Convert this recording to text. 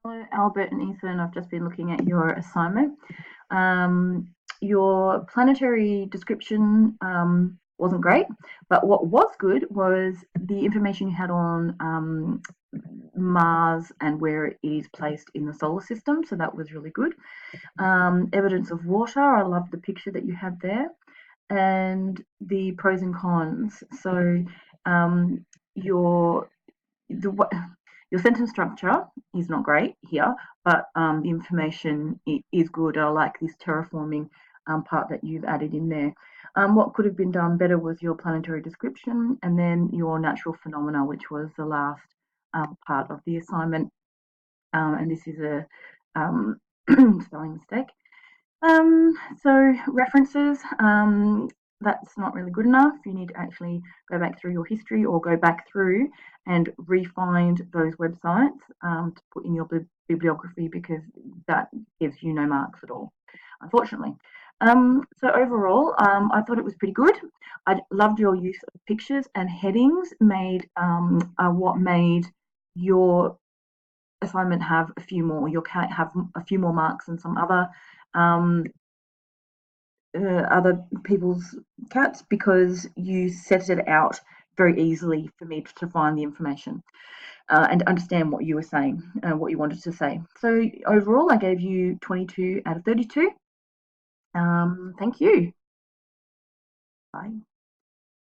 Hello, Albert and Ethan. I've just been looking at your assignment. Um, your planetary description wasn't great, but what was good was the information you had on Mars and where it is placed in the solar system. So that was really good. Evidence of water. I loved the picture that you had there, and the pros and cons. So your the your sentence structure is not great here, but the information is good. I like this terraforming part that you've added in there. What could have been done better was your planetary description and then your natural phenomena, which was the last part of the assignment. And this is a spelling mistake. So references, that's not really good enough. You need to actually go back through your history or go back through and re-find those websites to put in your bibliography, because that gives you no marks at all, unfortunately. So overall, I thought it was pretty good. I loved your use of pictures and headings. What made your assignment have a few more. You'll have a few more marks than some um, other people's cats, because you set it out very easily for me to find the information and understand what you were saying, what you wanted to say. So overall, I gave you 22 out of 32. Thank you. Bye.